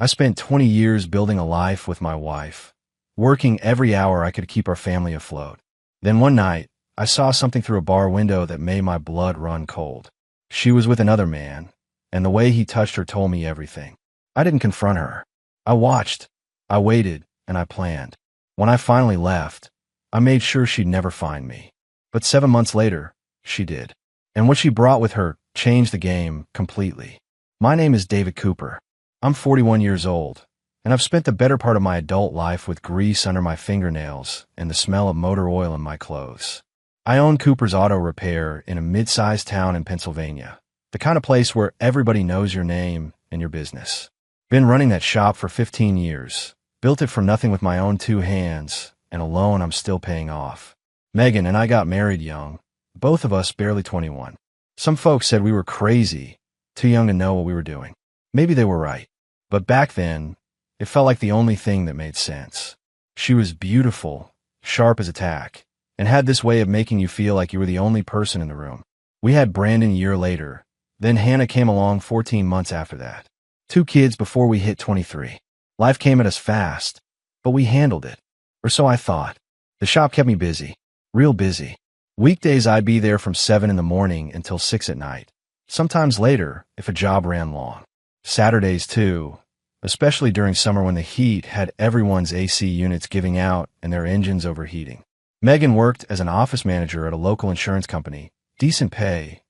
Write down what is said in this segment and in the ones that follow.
I spent 20 years building a life with my wife, working every hour I could to keep our family afloat. Then one night, I saw something through a bar window that made my blood run cold. She was with another man, and the way he touched her told me everything. I didn't confront her. I watched, I waited, and I planned. When I finally left, I made sure she'd never find me. But 7 months later, she did. And what she brought with her changed the game completely. My name is David Cooper. I'm 41 years old, and I've spent the better part of my adult life with grease under my fingernails and the smell of motor oil in my clothes. I own Cooper's Auto Repair in a mid-sized town in Pennsylvania, the kind of place where everybody knows your name and your business. Been running that shop for 15 years, built it for nothing with my own 2 hands, and a loan I'm still paying off. Megan and I got married young, both of us barely 21. Some folks said we were crazy, too young to know what we were doing. Maybe they were right, but back then, it felt like the only thing that made sense. She was beautiful, sharp as a tack, and had this way of making you feel like you were the only person in the room. We had Brandon a year later, then Hannah came along 14 months after that. 2 kids before we hit 23. Life came at us fast, but we handled it. Or so I thought. The shop kept me busy. Real busy. Weekdays I'd be there from 7 in the morning until 6 at night. Sometimes later, if a job ran long. Saturdays too, especially during summer when the heat had everyone's AC units giving out and their engines overheating. Megan worked as an office manager at a local insurance company. Decent pay,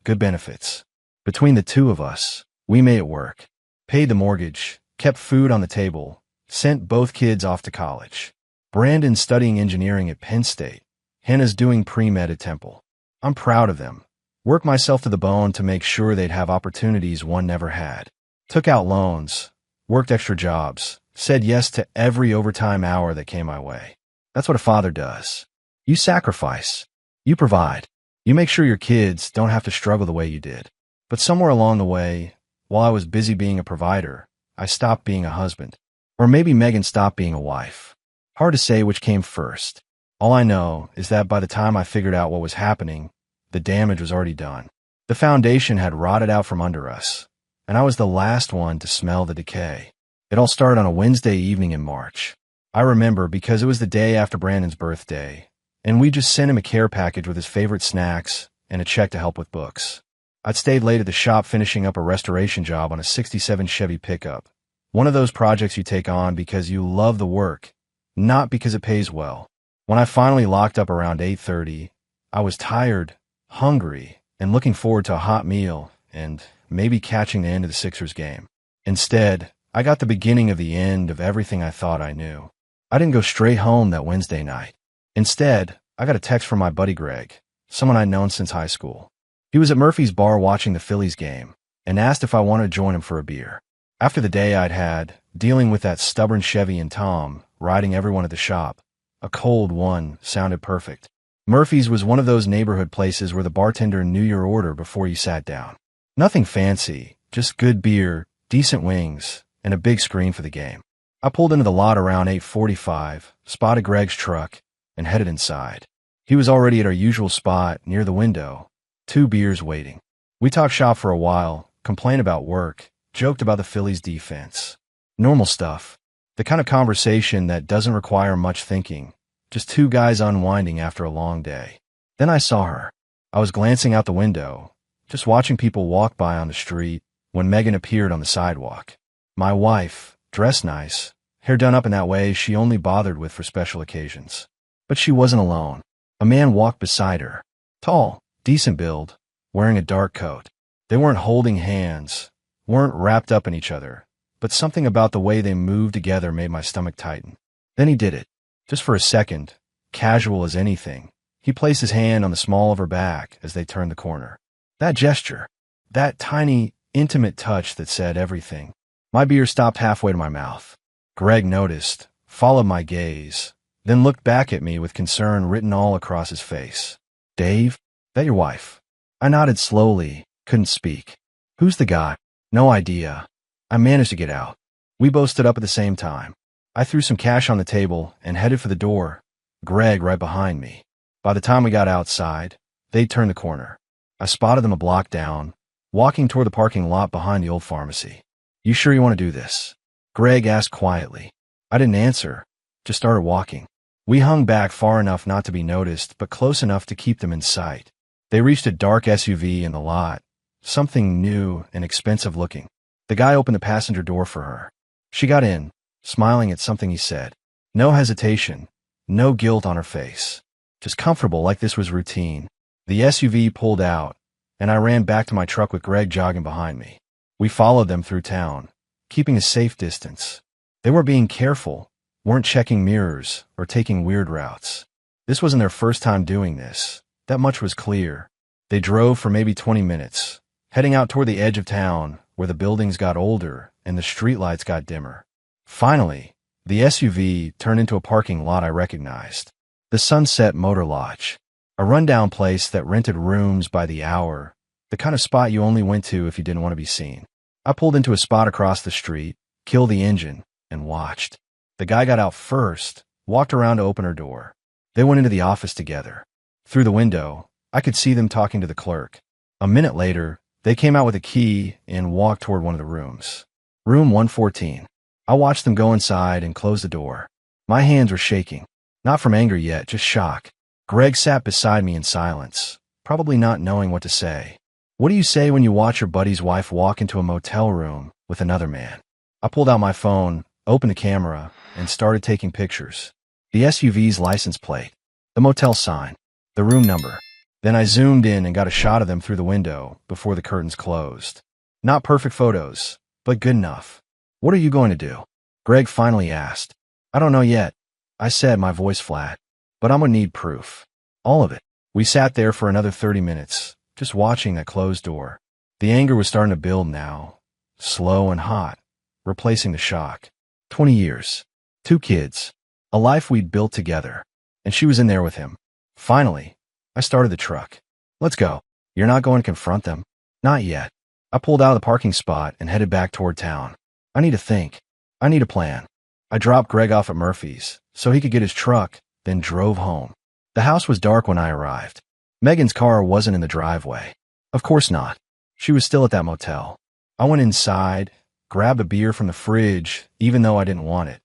good benefits. Between the 2 of us, we made it work. Paid the mortgage, kept food on the table, sent both kids off to college. Brandon's studying engineering at Penn State. Hannah's doing pre-med at Temple. I'm proud of them. Worked myself to the bone to make sure they'd have opportunities one never had. Took out loans, worked extra jobs, said yes to every overtime hour that came my way. That's what a father does. You sacrifice. You provide. You make sure your kids don't have to struggle the way you did. But somewhere along the way, while I was busy being a provider, I stopped being a husband. Or maybe Megan stopped being a wife. Hard to say which came first. All I know is that by the time I figured out what was happening, the damage was already done. The foundation had rotted out from under us, and I was the last one to smell the decay. It all started on a Wednesday evening in March. I remember because it was the day after Brandon's birthday, and we just sent him a care package with his favorite snacks and a check to help with books. I'd stayed late at the shop finishing up a restoration job on a 67 Chevy pickup. One of those projects you take on because you love the work, not because it pays well. When I finally locked up around 8:30, I was tired, hungry, and looking forward to a hot meal and maybe catching the end of the Sixers game. Instead, I got the beginning of the end of everything I thought I knew. I didn't go straight home that Wednesday night. Instead, I got a text from my buddy Greg, someone I'd known since high school. He was at Murphy's bar watching the Phillies game and asked if I wanted to join him for a beer. After the day I'd had, dealing with that stubborn Chevy and Tom, riding everyone at the shop, a cold one sounded perfect. Murphy's was one of those neighborhood places where the bartender knew your order before you sat down. Nothing fancy, just good beer, decent wings, and a big screen for the game. I pulled into the lot around 8:45, spotted Greg's truck, and headed inside. He was already at our usual spot near the window, 2 beers waiting. We talked shop for a while, complained about work, joked about the Phillies' defense. Normal stuff. The kind of conversation that doesn't require much thinking, just 2 guys unwinding after a long day. Then I saw her. I was glancing out the window, just watching people walk by on the street, when Megan appeared on the sidewalk. My wife, dressed nice, hair done up in that way she only bothered with for special occasions. But she wasn't alone. A man walked beside her. Tall, decent build, wearing a dark coat. They weren't holding hands, weren't wrapped up in each other, but something about the way they moved together made my stomach tighten. Then he did it. Just for a second, casual as anything, he placed his hand on the small of her back as they turned the corner. That gesture, that tiny, intimate touch that said everything. My beer stopped halfway to my mouth. Greg noticed, followed my gaze, then looked back at me with concern written all across his face. "Dave, that your wife?" I nodded slowly, couldn't speak. "Who's the guy?" "No idea." I managed to get out. We both stood up at the same time. I threw some cash on the table and headed for the door, Greg right behind me. By the time we got outside, they'd turned the corner. I spotted them a block down, walking toward the parking lot behind the old pharmacy. "You sure you want to do this?" Greg asked quietly. I didn't answer, just started walking. We hung back far enough not to be noticed, but close enough to keep them in sight. They reached a dark SUV in the lot, something new and expensive looking. The guy opened the passenger door for her. She got in, smiling at something he said. No hesitation, no guilt on her face. Just comfortable like this was routine. The SUV pulled out, and I ran back to my truck with Greg jogging behind me. We followed them through town, keeping a safe distance. They were being careful, weren't checking mirrors or taking weird routes. This wasn't their first time doing this. That much was clear. They drove for maybe 20 minutes, heading out toward the edge of town where the buildings got older and the streetlights got dimmer. Finally, the SUV turned into a parking lot I recognized. The Sunset Motor Lodge, a rundown place that rented rooms by the hour, the kind of spot you only went to if you didn't want to be seen. I pulled into a spot across the street, killed the engine, and watched. The guy got out first, walked around to open her door. They went into the office together. Through the window, I could see them talking to the clerk. A minute later, they came out with a key and walked toward one of the rooms. Room 114. I watched them go inside and close the door. My hands were shaking. Not from anger yet, just shock. Greg sat beside me in silence, probably not knowing what to say. What do you say when you watch your buddy's wife walk into a motel room with another man? I pulled out my phone, opened the camera, and started taking pictures. The SUV's license plate, the motel sign, the room number. Then I zoomed in and got a shot of them through the window before the curtains closed. Not perfect photos, but good enough. What are you going to do? Greg finally asked. I don't know yet, I said, my voice flat. But I'm gonna need proof. All of it. We sat there for another 30 minutes, just watching that closed door. The anger was starting to build now, slow and hot, replacing the shock. 20 years. 2 kids. A life we'd built together. And she was in there with him. Finally, I started the truck. Let's go. You're not going to confront them? Not yet. I pulled out of the parking spot and headed back toward town. I need to think. I need a plan. I dropped Greg off at Murphy's so he could get his truck, then drove home. The house was dark when I arrived. Megan's car wasn't in the driveway. Of course not. She was still at that motel. I went inside, grabbed a beer from the fridge, even though I didn't want it,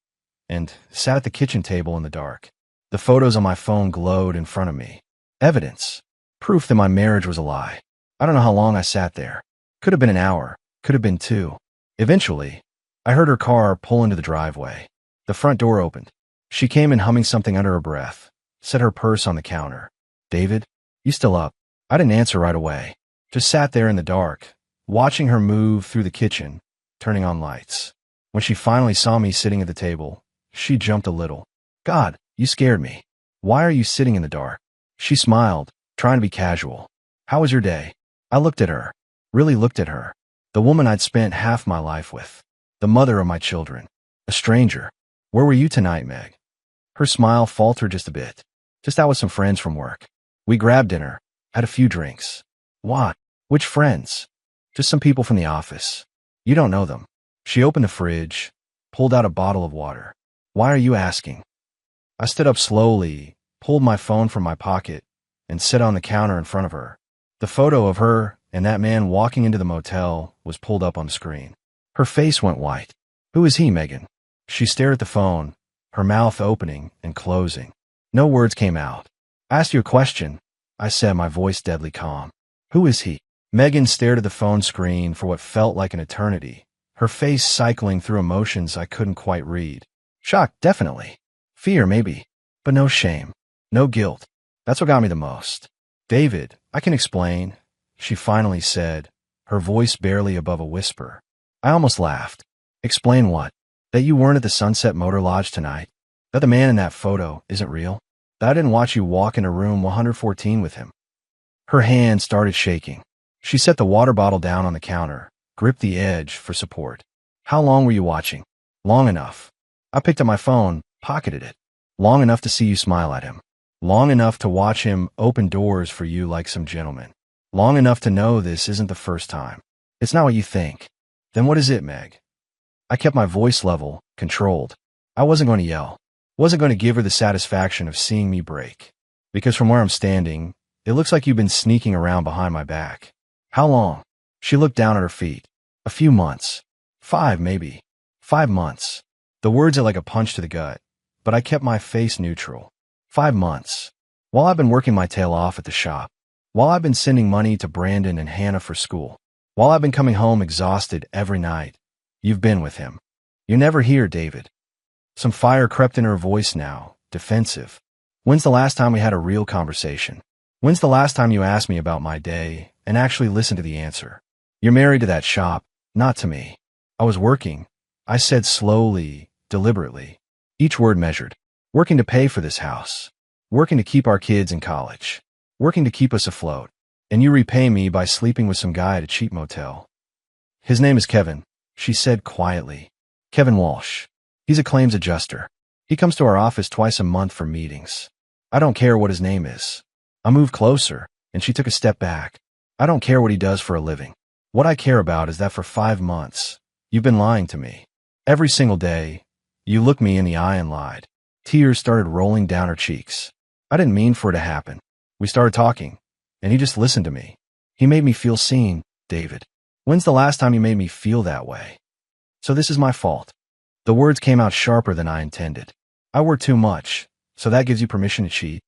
and sat at the kitchen table in the dark. The photos on my phone glowed in front of me. Evidence. Proof that my marriage was a lie. I don't know how long I sat there. Could have been an hour. Could have been 2. Eventually, I heard her car pull into the driveway. The front door opened. She came in humming something under her breath, set her purse on the counter. David, you still up? I didn't answer right away. Just sat there in the dark, watching her move through the kitchen, turning on lights. When she finally saw me sitting at the table, she jumped a little. God, you scared me. Why are you sitting in the dark? She smiled, trying to be casual. How was your day? I looked at her, really looked at her. The woman I'd spent half my life with. The mother of my children. A stranger. Where were you tonight, Meg? Her smile faltered just a bit. Just out with some friends from work. We grabbed dinner, had a few drinks. What? Which friends? Just some people from the office. You don't know them. She opened the fridge, pulled out a bottle of water. Why are you asking? I stood up slowly, pulled my phone from my pocket, and sat on the counter in front of her. The photo of her and that man walking into the motel was pulled up on the screen. Her face went white. Who is he, Megan? She stared at the phone, her mouth opening and closing. No words came out. I asked you a question, I said, my voice deadly calm. Who is he? Megan stared at the phone screen for what felt like an eternity, her face cycling through emotions I couldn't quite read. Shock, definitely. Fear, maybe. But no shame. No guilt. That's what got me the most. David, I can explain, she finally said, her voice barely above a whisper. I almost laughed. Explain what? That you weren't at the Sunset Motor Lodge tonight? That the man in that photo isn't real? That I didn't watch you walk into room 114 with him? Her hand started shaking. She set the water bottle down on the counter, gripped the edge for support. How long were you watching? Long enough. I picked up my phone, pocketed it. Long enough to see you smile at him. Long enough to watch him open doors for you like some gentleman. Long enough to know this isn't the first time. It's not what you think. Then what is it, Meg? I kept my voice level, controlled. I wasn't going to yell. Wasn't going to give her the satisfaction of seeing me break. Because from where I'm standing, it looks like you've been sneaking around behind my back. How long? She looked down at her feet. A few months. 5, maybe. 5 months. The words are like a punch to the gut, but I kept my face neutral. 5 months. While I've been working my tail off at the shop. While I've been sending money to Brandon and Hannah for school. While I've been coming home exhausted every night. You've been with him. You're never here, David. Some fire crept in her voice now, defensive. When's the last time we had a real conversation? When's the last time you asked me about my day and actually listened to the answer? You're married to that shop, not to me. I was working. I said slowly, deliberately. Each word measured. Working to pay for this house. Working to keep our kids in college. Working to keep us afloat. And you repay me by sleeping with some guy at a cheap motel. His name is Kevin, she said quietly. Kevin Walsh. He's a claims adjuster. He comes to our office twice a month for meetings. I don't care what his name is. I moved closer, and she took a step back. I don't care what he does for a living. What I care about is that for 5 months, you've been lying to me. Every single day, you looked me in the eye and lied. Tears started rolling down her cheeks. I didn't mean for it to happen. We started talking, and he just listened to me. He made me feel seen, David. When's the last time you made me feel that way? So this is my fault. The words came out sharper than I intended. I work too much, so that gives you permission to cheat?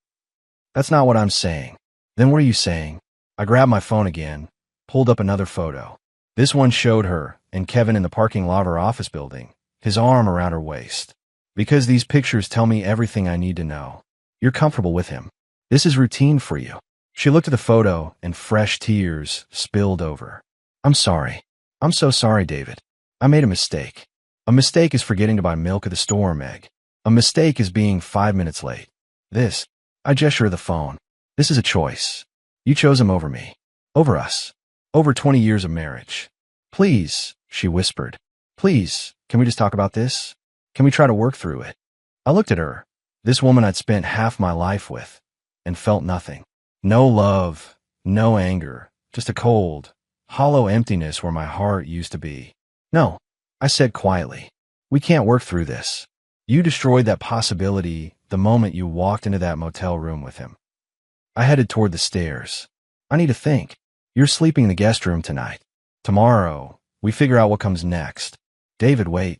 That's not what I'm saying. Then what are you saying? I grabbed my phone again, pulled up another photo. This one showed her and Kevin in the parking lot of her office building, his arm around her waist. Because these pictures tell me everything I need to know. You're comfortable with him. This is routine for you. She looked at the photo and fresh tears spilled over. I'm sorry. I'm so sorry, David. I made a mistake. A mistake is forgetting to buy milk at the store, Meg. A mistake is being 5 minutes late. This, I gesture the phone. This is a choice. You chose him over me. Over us. Over 20 years of marriage. Please, she whispered. Please, can we just talk about this? Can we try to work through it? I looked at her, this woman I'd spent half my life with, and felt nothing. No love, no anger, just a cold, hollow emptiness where my heart used to be. No, I said quietly. We can't work through this. You destroyed that possibility the moment you walked into that motel room with him. I headed toward the stairs. I need to think. You're sleeping in the guest room tonight. Tomorrow, we figure out what comes next. David, wait.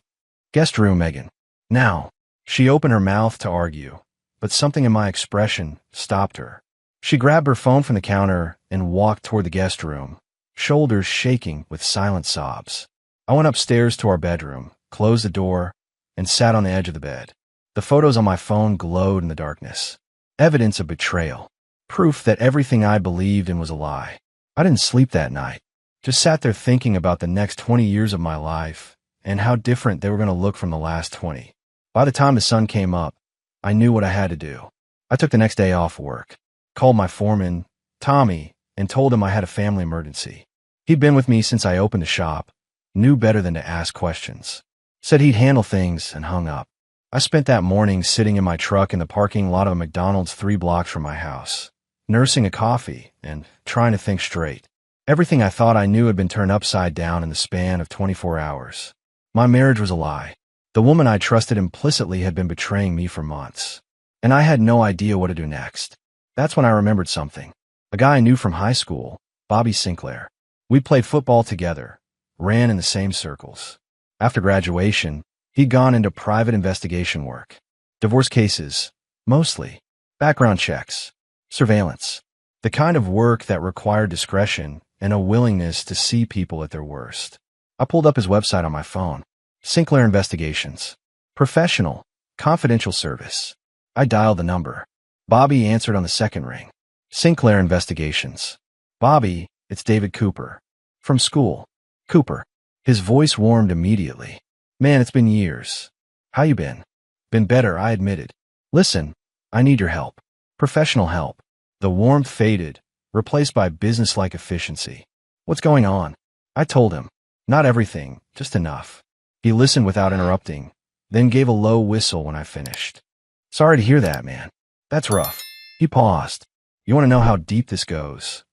Guest room, Megan. Now. She opened her mouth to argue, but something in my expression stopped her. She grabbed her phone from the counter and walked toward the guest room, shoulders shaking with silent sobs. I went upstairs to our bedroom, closed the door, and sat on the edge of the bed. The photos on my phone glowed in the darkness. Evidence of betrayal. Proof that everything I believed in was a lie. I didn't sleep that night. Just sat there thinking about the next 20 years of my life and how different they were going to look from the last 20. By the time the sun came up, I knew what I had to do. I took the next day off work, called my foreman, Tommy, and told him I had a family emergency. He'd been with me since I opened the shop, knew better than to ask questions. Said he'd handle things and hung up. I spent that morning sitting in my truck in the parking lot of a McDonald's 3 blocks from my house, nursing a coffee and trying to think straight. Everything I thought I knew had been turned upside down in the span of 24 hours. My marriage was a lie. The woman I trusted implicitly had been betraying me for months, and I had no idea what to do next. That's when I remembered something. A guy I knew from high school, Bobby Sinclair. We played football together, ran in the same circles. After graduation, he'd gone into private investigation work. Divorce cases, mostly. Background checks. Surveillance. The kind of work that required discretion and a willingness to see people at their worst. I pulled up his website on my phone. Sinclair Investigations. Professional. Confidential service. I dialed the number. Bobby answered on the second ring. Sinclair Investigations. Bobby, it's David Cooper. From school. Cooper. His voice warmed immediately. Man, it's been years. How you been? Been better, I admitted. Listen, I need your help. Professional help. The warmth faded, replaced by business-like efficiency. What's going on? I told him. Not everything, just enough. He listened without interrupting, then gave a low whistle when I finished. Sorry to hear that, man. That's rough. He paused. You want to know how deep this goes?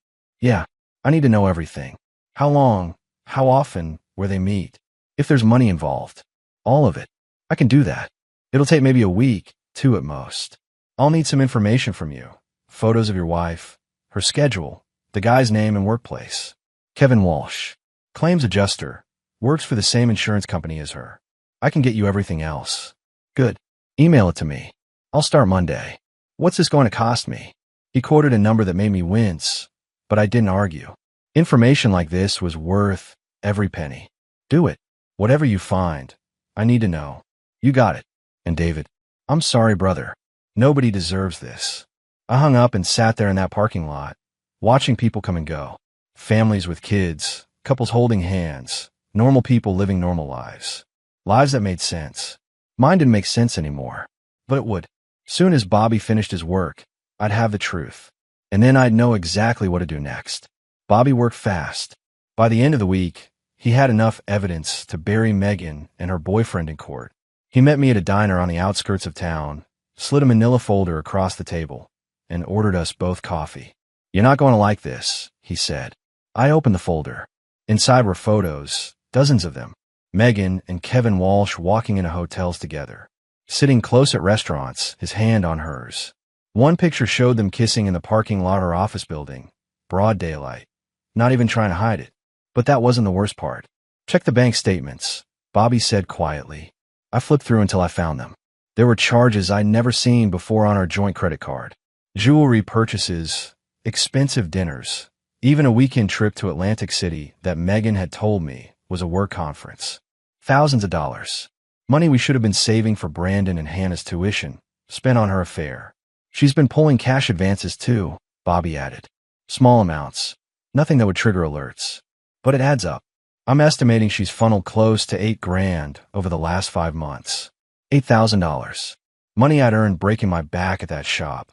Yeah, I need to know everything. How long, how often, where they meet. If there's money involved. All of it. I can do that. It'll take maybe a week, 2 at most. I'll need some information from you. Photos of your wife, her schedule, the guy's name and workplace. Kevin Walsh. Claims adjuster. Works for the same insurance company as her. I can get you everything else. Good. Email it to me. I'll start Monday. What's this going to cost me? He quoted a number that made me wince, but I didn't argue. Information like this was worth every penny. Do it. Whatever you find. I need to know. You got it. And David, I'm sorry, brother. Nobody deserves this. I hung up and sat there in that parking lot, watching people come and go. Families with kids, couples holding hands, normal people living normal lives. Lives that made sense. Mine didn't make sense anymore, but it would. Soon as Bobby finished his work, I'd have the truth. And then I'd know exactly what to do next. Bobby worked fast. By the end of the week, he had enough evidence to bury Megan and her boyfriend in court. He met me at a diner on the outskirts of town, slid a manila folder across the table, and ordered us both coffee. You're not going to like this, he said. I opened the folder. Inside were photos, dozens of them. Megan and Kevin Walsh walking into hotels together, sitting close at restaurants, his hand on hers. One picture showed them kissing in the parking lot of her office building, broad daylight, not even trying to hide it. But that wasn't the worst part. Check the bank statements, Bobby said quietly. I flipped through until I found them. There were charges I'd never seen before on our joint credit card. Jewelry purchases, expensive dinners, even a weekend trip to Atlantic City that Megan had told me was a work conference. Thousands of dollars. Money we should have been saving for Brandon and Hannah's tuition, spent on her affair. She's been pulling cash advances too, Bobby added. Small amounts. Nothing that would trigger alerts. But it adds up. I'm estimating she's funneled close to $8,000 over the last 5 months. $8,000. Money I'd earned breaking my back at that shop.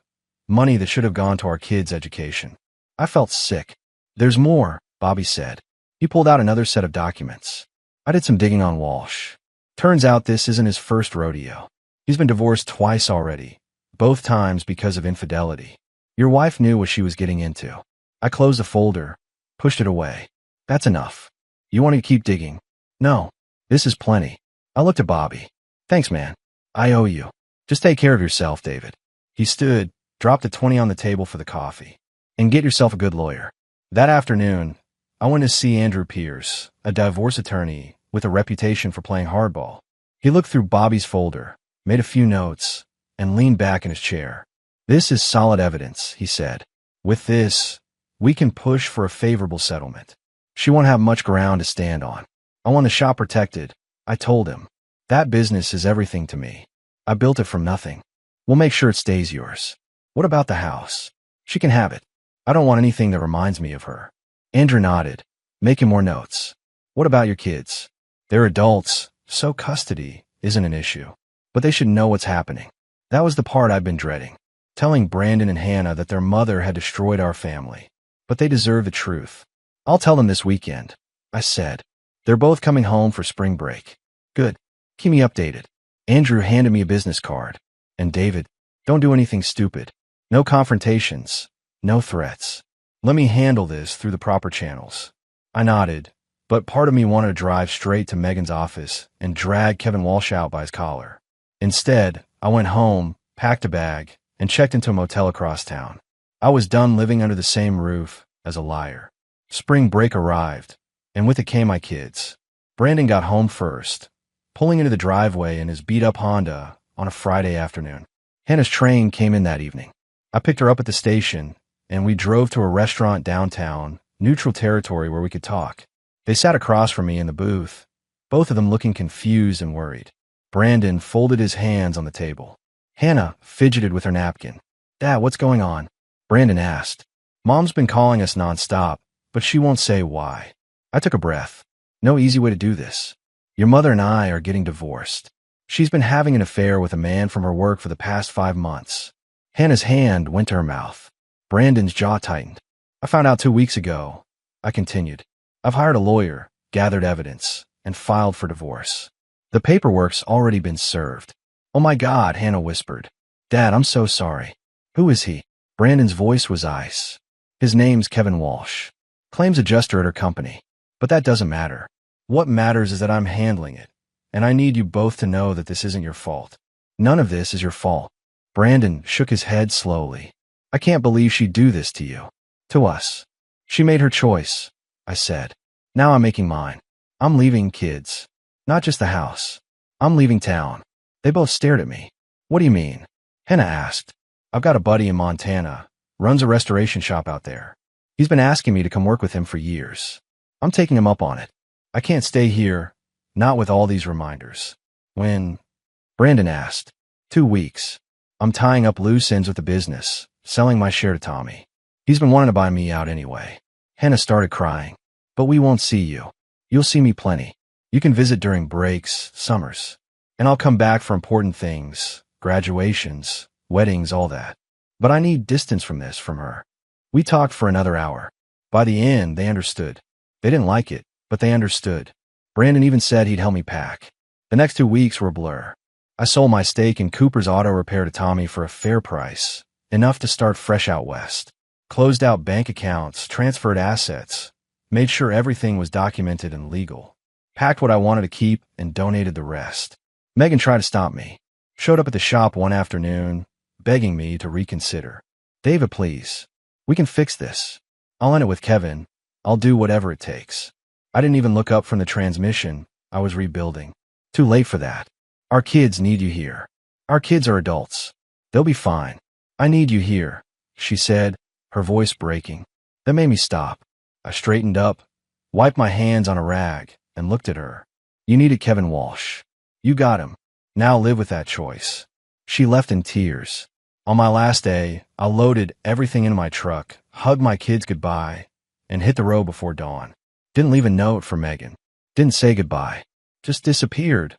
Money that should have gone to our kids' education. I felt sick. There's more, Bobby said. He pulled out another set of documents. I did some digging on Walsh. Turns out this isn't his first rodeo. He's been divorced twice already, both times because of infidelity. Your wife knew what she was getting into. I closed the folder, pushed it away. That's enough. You want to keep digging? No, this is plenty. I looked at Bobby. Thanks, man. I owe you. Just take care of yourself, David. He stood, dropped a 20 on the table for the coffee. And get yourself a good lawyer. That afternoon, I went to see Andrew Pierce, a divorce attorney with a reputation for playing hardball. He looked through Bobby's folder, made a few notes, and leaned back in his chair. This is solid evidence, he said. With this, we can push for a favorable settlement. She won't have much ground to stand on. I want the shop protected, I told him. That business is everything to me. I built it from nothing. We'll make sure it stays yours. What about the house? She can have it. I don't want anything that reminds me of her. Andrew nodded, making more notes. What about your kids? They're adults, so custody isn't an issue. But they should know what's happening. That was the part I'd been dreading. Telling Brandon and Hannah that their mother had destroyed our family. But they deserve the truth. I'll tell them this weekend, I said. They're both coming home for spring break. Good. Keep me updated. Andrew handed me a business card. And David, don't do anything stupid. No confrontations. No threats. Let me handle this through the proper channels. I nodded, but part of me wanted to drive straight to Megan's office and drag Kevin Walsh out by his collar. Instead, I went home, packed a bag, and checked into a motel across town. I was done living under the same roof as a liar. Spring break arrived, and with it came my kids. Brandon got home first, pulling into the driveway in his beat-up Honda on a Friday afternoon. Hannah's train came in that evening. I picked her up at the station, and we drove to a restaurant downtown, neutral territory where we could talk. They sat across from me in the booth, both of them looking confused and worried. Brandon folded his hands on the table. Hannah fidgeted with her napkin. Dad, what's going on? Brandon asked. Mom's been calling us nonstop, but she won't say why. I took a breath. No easy way to do this. Your mother and I are getting divorced. She's been having an affair with a man from her work for the past 5 months. Hannah's hand went to her mouth. Brandon's jaw tightened. I found out 2 weeks ago. I continued. I've hired a lawyer, gathered evidence, and filed for divorce. The paperwork's already been served. Oh my God, Hannah whispered. Dad, I'm so sorry. Who is he? Brandon's voice was ice. His name's Kevin Walsh. Claims adjuster at her company. But that doesn't matter. What matters is that I'm handling it. And I need you both to know that this isn't your fault. None of this is your fault. Brandon shook his head slowly. I can't believe she'd do this to you. To us. She made her choice, I said. Now I'm making mine. I'm leaving kids. Not just the house. I'm leaving town. They both stared at me. What do you mean? Hannah asked. I've got a buddy in Montana, runs a restoration shop out there. He's been asking me to come work with him for years. I'm taking him up on it. I can't stay here, not with all these reminders. When? Brandon asked. 2 weeks. I'm tying up loose ends with the business, selling my share to Tommy. He's been wanting to buy me out anyway. Hannah started crying. But we won't see you. You'll see me plenty. You can visit during breaks, summers. And I'll come back for important things, graduations, weddings, all that. But I need distance from her. We talked for another hour. By the end, they understood. They didn't like it, but they understood. Brandon even said he'd help me pack. The next 2 weeks were a blur. I sold my stake in Cooper's auto repair to Tommy for a fair price, enough to start fresh out west. Closed out bank accounts, transferred assets, made sure everything was documented and legal. Packed what I wanted to keep and donated the rest. Megan tried to stop me. Showed up at the shop one afternoon, begging me to reconsider. David, please. We can fix this. I'll end it with Kevin. I'll do whatever it takes. I didn't even look up from the transmission. I was rebuilding. Too late for that. Our kids need you here. Our kids are adults. They'll be fine. I need you here, she said, her voice breaking. That made me stop. I straightened up, wiped my hands on a rag, and looked at her. You needed Kevin Walsh. You got him. Now live with that choice. She left in tears. On my last day, I loaded everything in my truck, hugged my kids goodbye, and hit the road before dawn. Didn't leave a note for Megan. Didn't say goodbye. Just disappeared.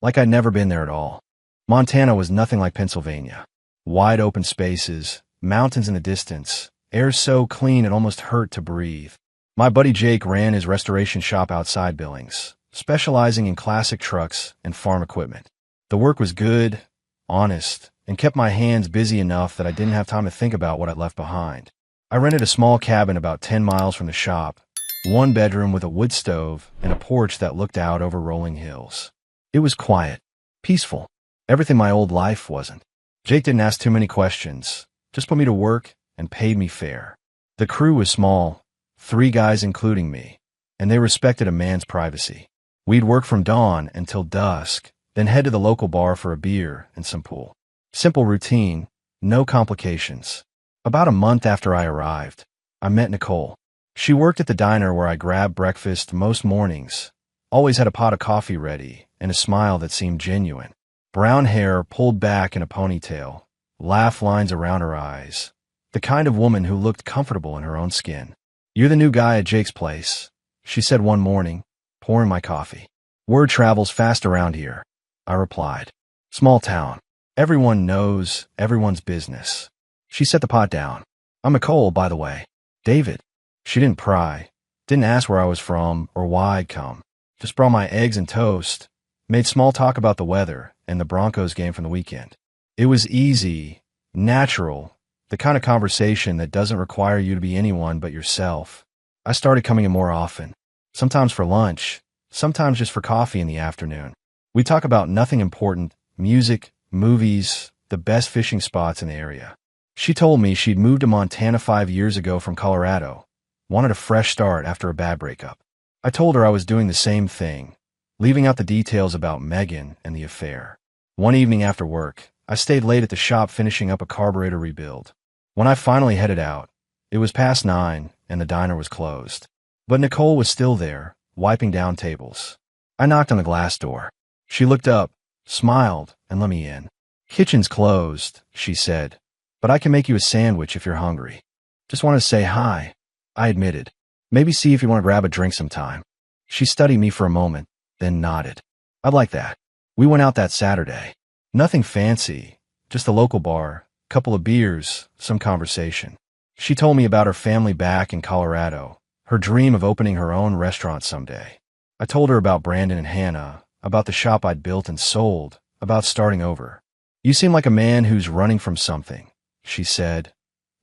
Like I'd never been there at all. Montana was nothing like Pennsylvania. Wide open spaces, mountains in the distance, air so clean it almost hurt to breathe. My buddy Jake ran his restoration shop outside Billings, specializing in classic trucks and farm equipment. The work was good, honest, and kept my hands busy enough that I didn't have time to think about what I'd left behind. I rented a small cabin about 10 miles from the shop, 1 bedroom with a wood stove and a porch that looked out over rolling hills. It was quiet, peaceful, everything my old life wasn't. Jake didn't ask too many questions, just put me to work and paid me fair. The crew was small, 3 guys including me, and they respected a man's privacy. We'd work from dawn until dusk, then head to the local bar for a beer and some pool. Simple routine, no complications. About a month after I arrived, I met Nicole. She worked at the diner where I grabbed breakfast most mornings, always had a pot of coffee ready and a smile that seemed genuine. Brown hair pulled back in a ponytail, laugh lines around her eyes. The kind of woman who looked comfortable in her own skin. You're the new guy at Jake's place, she said one morning, pouring my coffee. Word travels fast around here, I replied. Small town. Everyone knows everyone's business. She set the pot down. I'm Nicole, by the way. David. She didn't pry, didn't ask where I was from or why I'd come. Just brought my eggs and toast, made small talk about the weather and the Broncos game from the weekend. It was easy, natural, the kind of conversation that doesn't require you to be anyone but yourself. I started coming in more often, sometimes for lunch, sometimes just for coffee in the afternoon. We talk about nothing important, music, movies, the best fishing spots in the area. She told me she'd moved to Montana 5 years ago from Colorado, wanted a fresh start after a bad breakup. I told her I was doing the same thing, leaving out the details about Megan and the affair. One evening after work, I stayed late at the shop finishing up a carburetor rebuild. When I finally headed out, it was past 9 and the diner was closed. But Nicole was still there, wiping down tables. I knocked on the glass door. She looked up, smiled, and let me in. Kitchen's closed, she said, but I can make you a sandwich if you're hungry. Just wanted to say hi, I admitted. Maybe see if you want to grab a drink sometime. She studied me for a moment, then nodded. I'd like that. We went out that Saturday. Nothing fancy, just a local bar, couple of beers, some conversation. She told me about her family back in Colorado, her dream of opening her own restaurant someday. I told her about Brandon and Hannah, about the shop I'd built and sold, about starting over. You seem like a man who's running from something, she said,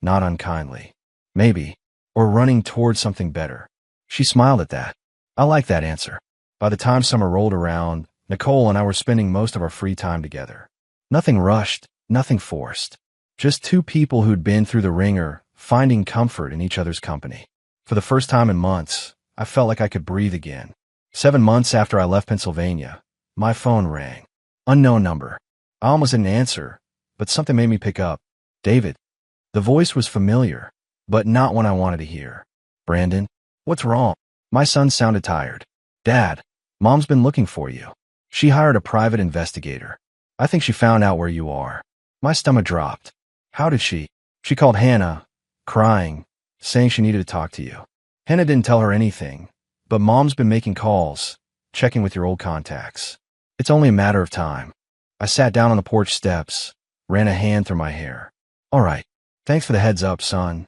not unkindly. Maybe. Or running towards something better. She smiled at that. I liked that answer. By the time summer rolled around, Nicole and I were spending most of our free time together. Nothing rushed, nothing forced. Just 2 people who'd been through the ringer, finding comfort in each other's company. For the first time in months, I felt like I could breathe again. 7 months after I left Pennsylvania, My phone rang. Unknown number. I almost didn't answer, but something made me pick up. David. The voice was familiar, but not one I wanted to hear. Brandon. What's wrong? My son sounded tired. Dad, Mom's been looking for you. She hired a private investigator. I think she found out where you are. My stomach dropped. How did she? She called Hannah, crying, saying she needed to talk to you. Hannah didn't tell her anything, but Mom's been making calls, checking with your old contacts. It's only a matter of time. I sat down on the porch steps, ran a hand through my hair. All right. Thanks for the heads up, son.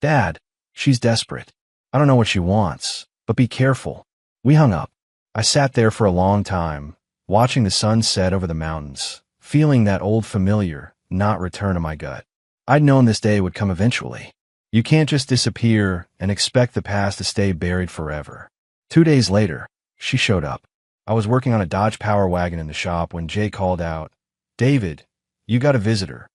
Dad, she's desperate. I don't know what she wants, but be careful. We hung up. I sat there for a long time, watching the sun set over the mountains, feeling that old familiar not return to my gut. I'd known this day would come eventually. You can't just disappear and expect the past to stay buried forever. 2 days later, she showed up. I was working on a Dodge Power Wagon in the shop when Jay called out, David, you got a visitor.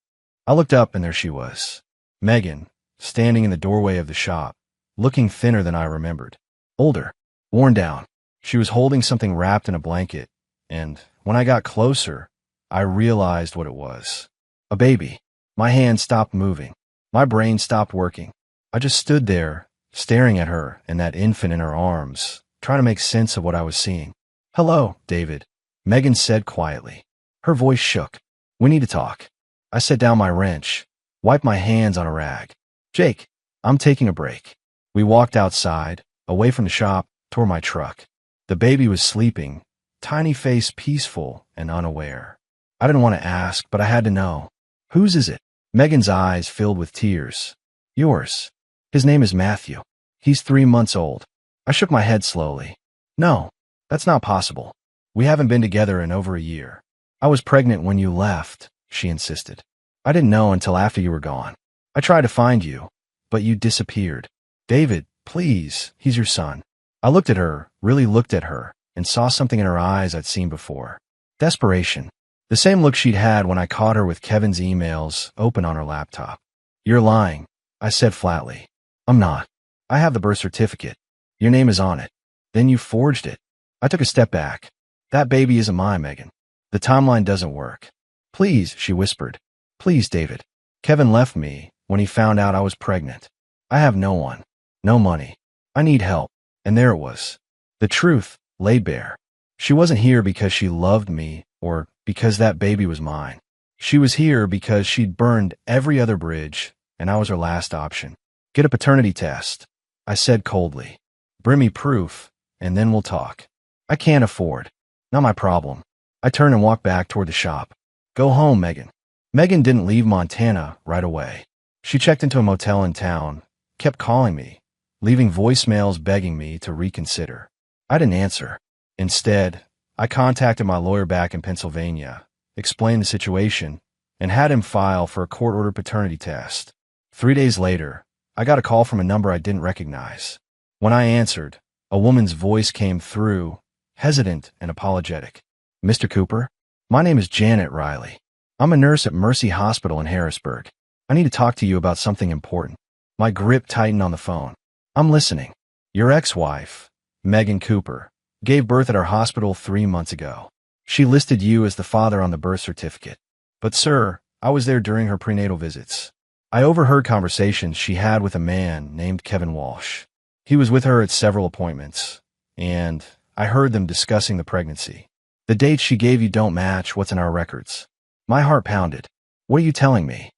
I looked up and there she was. Megan, standing in the doorway of the shop, looking thinner than I remembered. Older, worn down. She was holding something wrapped in a blanket, and when I got closer, I realized what it was. A baby. My hand stopped moving. My brain stopped working. I just stood there, staring at her and that infant in her arms, trying to make sense of what I was seeing. Hello, David, Megan said quietly. Her voice shook. We need to talk. I set down my wrench, wiped my hands on a rag. Jake, I'm taking a break. We walked outside, away from the shop, toward my truck. The baby was sleeping, tiny face peaceful and unaware. I didn't want to ask, but I had to know. Whose is it? Megan's eyes filled with tears. Yours. His name is Matthew. He's 3 months old. I shook my head slowly. No, that's not possible. We haven't been together in over a year. I was pregnant when you left, she insisted. I didn't know until after you were gone. I tried to find you, but you disappeared. David, please, he's your son. I looked at her, really looked at her, and saw something in her eyes I'd seen before. Desperation. The same look she'd had when I caught her with Kevin's emails open on her laptop. You're lying, I said flatly. I'm not. I have the birth certificate. Your name is on it. Then you forged it. I took a step back. That baby isn't mine, Megan. The timeline doesn't work. Please, she whispered. Please, David. Kevin left me when he found out I was pregnant. I have no one. No money. I need help. And there it was. The truth laid bare. She wasn't here because she loved me or because that baby was mine. She was here because she'd burned every other bridge, and I was her last option. Get a paternity test, I said coldly. Bring me proof, and then we'll talk. I can't afford. Not my problem. I turned and walked back toward the shop. Go home, Megan. Megan didn't leave Montana right away. She checked into a motel in town, kept calling me, leaving voicemails begging me to reconsider. I didn't answer. Instead, I contacted my lawyer back in Pennsylvania, explained the situation, and had him file for a court-ordered paternity test. 3 days later, I got a call from a number I didn't recognize. When I answered, a woman's voice came through, hesitant and apologetic. Mr. Cooper, my name is Janet Riley. I'm a nurse at Mercy Hospital in Harrisburg. I need to talk to you about something important. My grip tightened on the phone. I'm listening. Your ex-wife, Megan Cooper, gave birth at our hospital 3 months ago. She listed you as the father on the birth certificate. But sir, I was there during her prenatal visits. I overheard conversations she had with a man named Kevin Walsh. He was with her at several appointments, and I heard them discussing the pregnancy. The dates she gave you don't match what's in our records. My heart pounded. What are you telling me?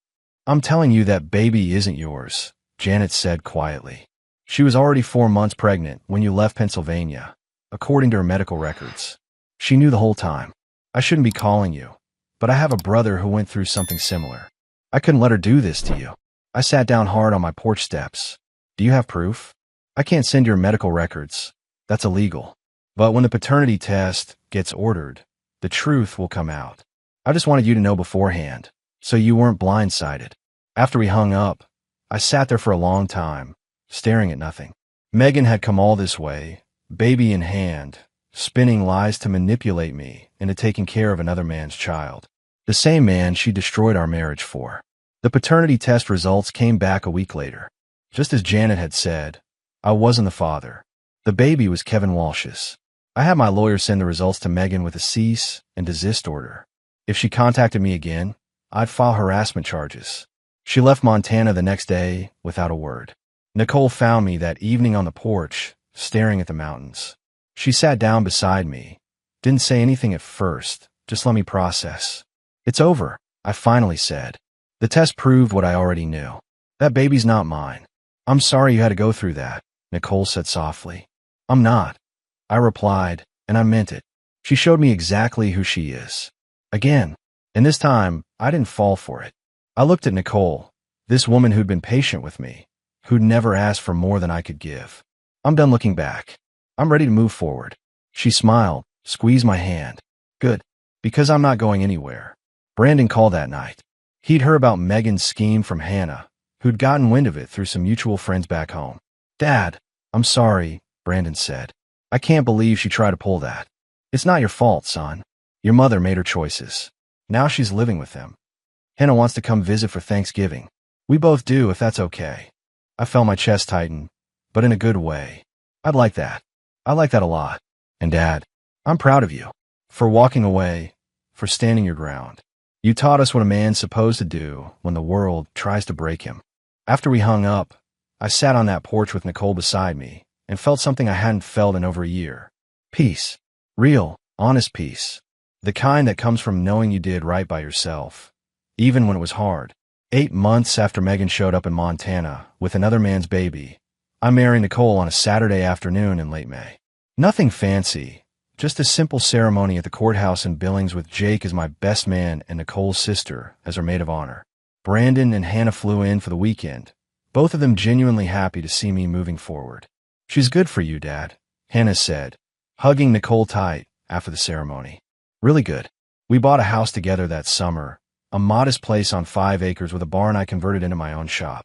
I'm telling you that baby isn't yours, Janet said quietly. She was already 4 months pregnant when you left Pennsylvania, according to her medical records. She knew the whole time. I shouldn't be calling you, but I have a brother who went through something similar. I couldn't let her do this to you. I sat down hard on my porch steps. Do you have proof? I can't send your medical records. That's illegal. But when the paternity test gets ordered, the truth will come out. I just wanted you to know beforehand, so you weren't blindsided. After we hung up, I sat there for a long time, staring at nothing. Megan had come all this way, baby in hand, spinning lies to manipulate me into taking care of another man's child. The same man she destroyed our marriage for. The paternity test results came back a week later. Just as Janet had said, I wasn't the father. The baby was Kevin Walsh's. I had my lawyer send the results to Megan with a cease and desist order. If she contacted me again, I'd file harassment charges. She left Montana the next day without a word. Nicole found me that evening on the porch, staring at the mountains. She sat down beside me. Didn't say anything at first, just let me process. It's over, I finally said. The test proved what I already knew. That baby's not mine. I'm sorry you had to go through that, Nicole said softly. I'm not. I replied, and I meant it. She showed me exactly who she is. Again, and this time, I didn't fall for it. I looked at Nicole, this woman who'd been patient with me, who'd never asked for more than I could give. I'm done looking back. I'm ready to move forward. She smiled, squeezed my hand. Good, because I'm not going anywhere. Brandon called that night. He'd heard about Megan's scheme from Hannah, who'd gotten wind of it through some mutual friends back home. Dad, I'm sorry, Brandon said. I can't believe she tried to pull that. It's not your fault, son. Your mother made her choices. Now she's living with them. Hannah wants to come visit for Thanksgiving. We both do, if that's okay. I felt my chest tighten, but in a good way. I'd like that. I like that a lot. And Dad, I'm proud of you. For walking away, for standing your ground. You taught us what a man's supposed to do when the world tries to break him. After we hung up, I sat on that porch with Nicole beside me and felt something I hadn't felt in over a year. Peace. Real, honest peace. The kind that comes from knowing you did right by yourself, even when it was hard. 8 months after Megan showed up in Montana with another man's baby, I married Nicole on a Saturday afternoon in late May. Nothing fancy, just a simple ceremony at the courthouse in Billings with Jake as my best man and Nicole's sister as her maid of honor. Brandon and Hannah flew in for the weekend, both of them genuinely happy to see me moving forward. She's good for you, Dad, Hannah said, hugging Nicole tight after the ceremony. Really good. We bought a house together that summer, a modest place on 5 acres with a barn I converted into my own shop.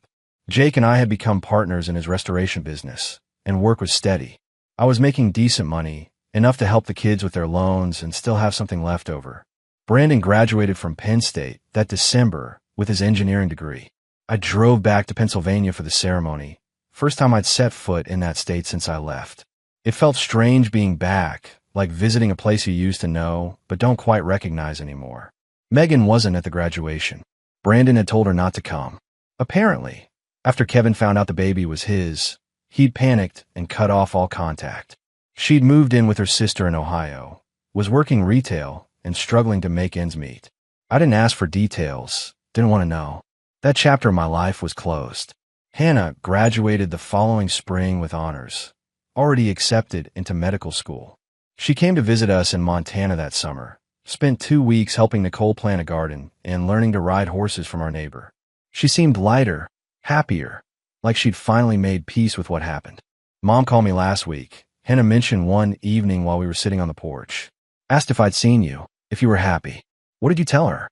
Jake and I had become partners in his restoration business, and work was steady. I was making decent money, enough to help the kids with their loans and still have something left over. Brandon graduated from Penn State that December with his engineering degree. I drove back to Pennsylvania for the ceremony, first time I'd set foot in that state since I left. It felt strange being back, like visiting a place you used to know but don't quite recognize anymore. Megan wasn't at the graduation. Brandon had told her not to come. Apparently, after Kevin found out the baby was his, he'd panicked and cut off all contact. She'd moved in with her sister in Ohio, was working retail, and struggling to make ends meet. I didn't ask for details, didn't want to know. That chapter of my life was closed. Hannah graduated the following spring with honors, already accepted into medical school. She came to visit us in Montana that summer, spent 2 weeks helping Nicole plant a garden and learning to ride horses from our neighbor. She seemed lighter, happier, like she'd finally made peace with what happened. Mom called me last week. Hannah mentioned one evening while we were sitting on the porch. Asked if I'd seen you, if you were happy. What did you tell her?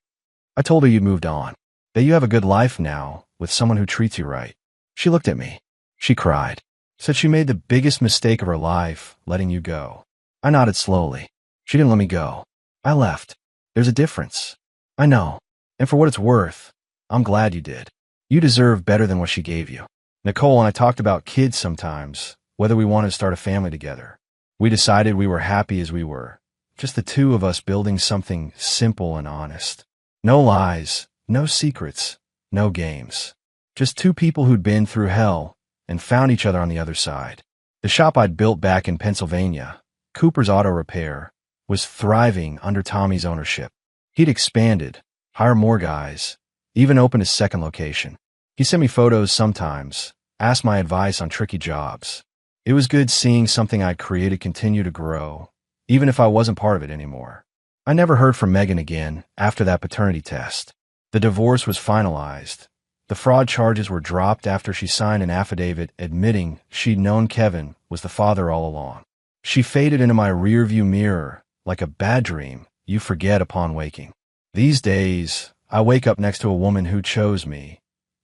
I told her you'd moved on, that you have a good life now with someone who treats you right. She looked at me. She cried. Said she made the biggest mistake of her life, letting you go. I nodded slowly. She didn't let me go. I left. There's a difference. I know. And for what it's worth, I'm glad you did. You deserve better than what she gave you. Nicole and I talked about kids sometimes, whether we wanted to start a family together. We decided we were happy as we were, just the two of us building something simple and honest. No lies, no secrets, no games. Just 2 people who'd been through hell and found each other on the other side. The shop I'd built back in Pennsylvania, Cooper's Auto Repair, was thriving under Tommy's ownership. He'd expanded, hired more guys, even opened a second location. He sent me photos sometimes, asked my advice on tricky jobs. It was good seeing something I'd created continue to grow, even if I wasn't part of it anymore. I never heard from Megan again after that paternity test. The divorce was finalized. The fraud charges were dropped after she signed an affidavit admitting she'd known Kevin was the father all along. She faded into my rearview mirror like a bad dream you forget upon waking. These days, I wake up next to a woman who chose me,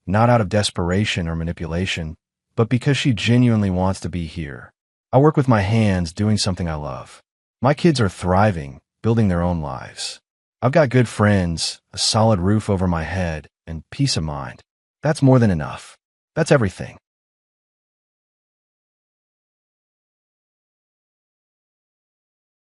not out of desperation or manipulation, but because she genuinely wants to be here. I work with my hands doing something I love. My kids are thriving, building their own lives. I've got good friends, a solid roof over my head, and peace of mind. That's more than enough. That's everything.